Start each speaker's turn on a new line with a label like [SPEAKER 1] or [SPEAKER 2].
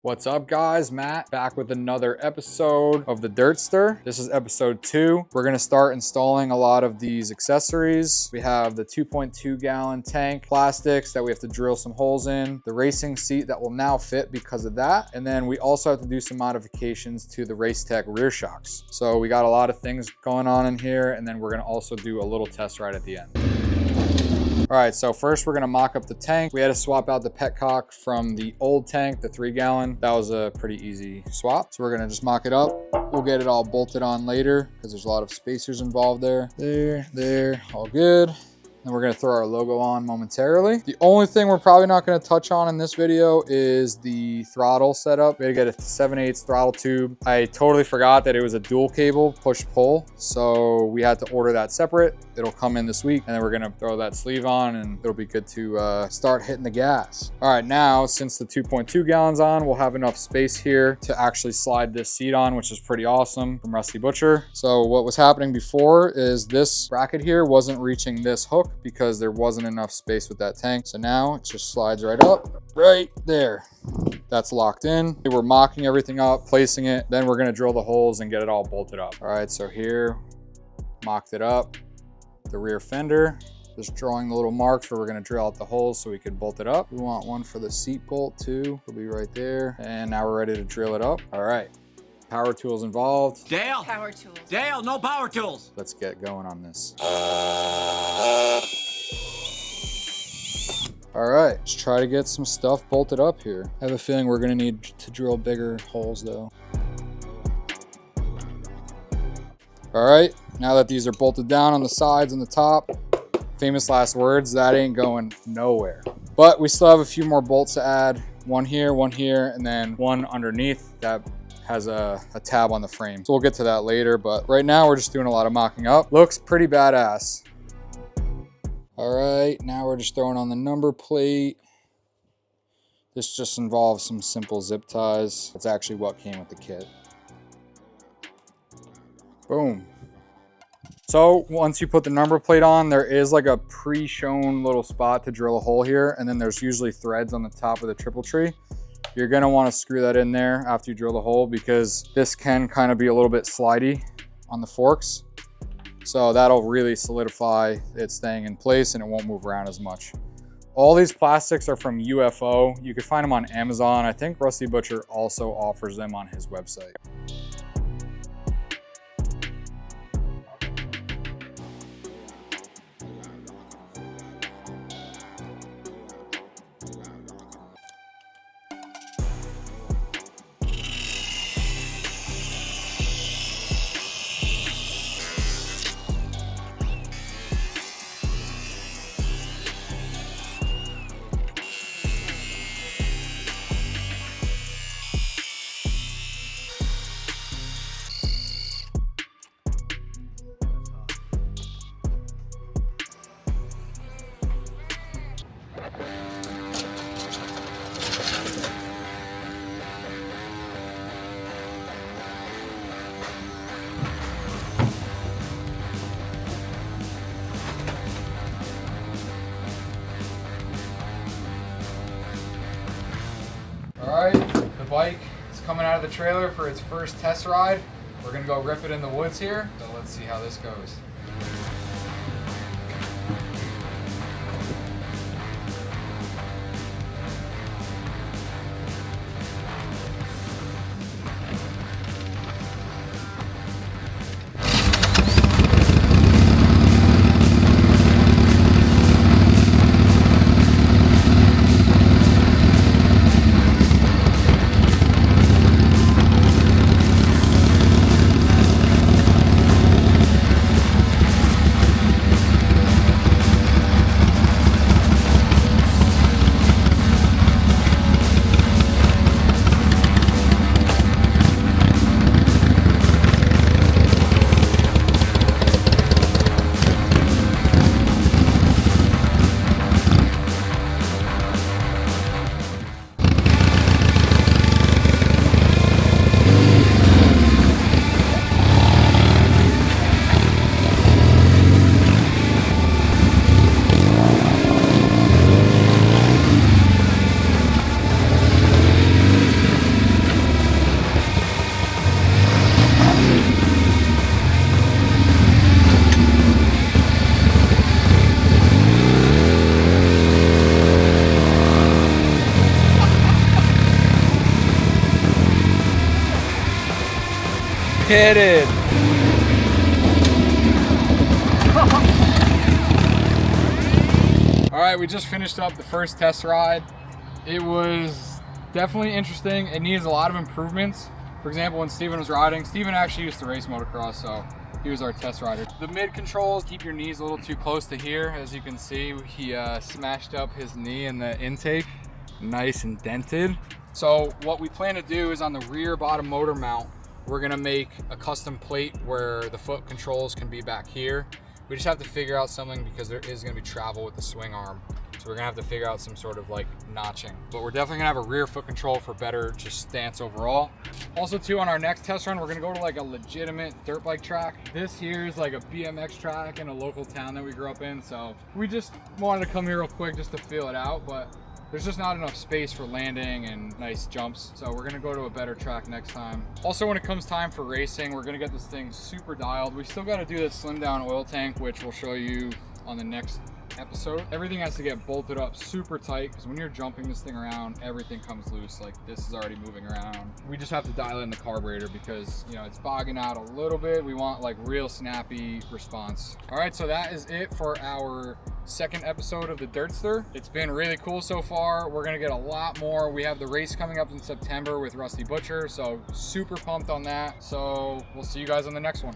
[SPEAKER 1] What's up guys, Matt back with another episode of the Dirtster. This is episode 2. We're gonna start installing a lot of these accessories. We have the 2.2 gallon tank plastics that we have to drill some holes in, the racing seat that will now fit because of that, and then we also have to do some modifications to the RaceTech rear shocks. So we got a lot of things going on in here, and then we're gonna also do a little test ride at the end. All right, so first we're gonna mock up the tank. We had to swap out the petcock from the old tank, the 3 gallon. That was a pretty easy swap. So we're gonna just mock it up. We'll get it all bolted on later because there's a lot of spacers involved there. There, all good. And we're gonna throw our logo on momentarily. The only thing we're probably not gonna touch on in this video is the throttle setup. We had to get a 7/8 throttle tube. I totally forgot that it was a dual cable push-pull, so we had to order that separate. It'll come in this week, and then we're gonna throw that sleeve on, and it'll be good to start hitting the gas. All right, now since the 2.2 gallons on, we'll have enough space here to actually slide this seat on, which is pretty awesome from Rusty Butcher. So what was happening before is this bracket here wasn't reaching this hook because there wasn't enough space with that tank. So now it just slides right up, right there. That's locked in. We're mocking everything up, placing it, then we're gonna drill the holes and get it all bolted up. All right, so here, mocked it up. The rear fender, just drawing the little marks where we're gonna drill out the holes so we can bolt it up. We want one for the seat bolt too. It'll be right there. And now we're ready to drill it up. All right, power tools involved.
[SPEAKER 2] Dale!
[SPEAKER 3] Power tools.
[SPEAKER 2] Dale, no power tools!
[SPEAKER 1] Let's get going on this. All right, let's try to get some stuff bolted up here. I have a feeling we're gonna need to drill bigger holes though. All right, now that these are bolted down on the sides and the top, famous last words, that ain't going nowhere. But we still have a few more bolts to add. One here, and then one underneath that has a tab on the frame. So we'll get to that later, but right now we're just doing a lot of mocking up. Looks pretty badass. All right, now we're just throwing on the number plate. This just involves some simple zip ties. It's actually what came with the kit. Boom. So once you put the number plate on, there is like a pre-shown little spot to drill a hole here, and then there's usually threads on the top of the triple tree. You're gonna wanna screw that in there after you drill the hole because this can kind of be a little bit slidey on the forks. So that'll really solidify it staying in place and it won't move around as much. All these plastics are from UFO. You can find them on Amazon. I think Rusty Butcher also offers them on his website. All right, the bike is coming out of the trailer for its first test ride. We're gonna go rip it in the woods here, so let's see how this goes. kidding. All right, we just finished up the first test ride. It was definitely interesting. It needs a lot of improvements. For example, when Steven was riding, Steven actually used to race motocross, so he was our test rider. The mid controls, keep your knees a little too close to here. As you can see, he smashed up his knee in the intake, nice and dented. So what we plan to do is on the rear bottom motor mount, we're gonna make a custom plate where the foot controls can be back here. We just have to figure out something because there is gonna be travel with the swing arm. So we're gonna have to figure out some sort of like notching. But we're definitely gonna have a rear foot control for better just stance overall. Also too, on our next test run, we're gonna go to like a legitimate dirt bike track. This here is like a BMX track in a local town that we grew up in. So we just wanted to come here real quick just to feel it out, but there's just not enough space for landing and nice jumps. So we're gonna go to a better track next time. Also, when it comes time for racing, we're gonna get this thing super dialed. We still gotta do this slim down oil tank, which we'll show you on the next episode. Everything has to get bolted up super tight because when you're jumping this thing around, everything comes loose. Like this is already moving around. We just have to dial in the carburetor because, you know, it's bogging out a little bit. We want like real snappy response. All right, so that is it for our second episode of the Dirtster. It's been really cool so far. We're gonna get a lot more. We have the race coming up in September with Rusty Butcher, so super pumped on that. So we'll see you guys on the next one.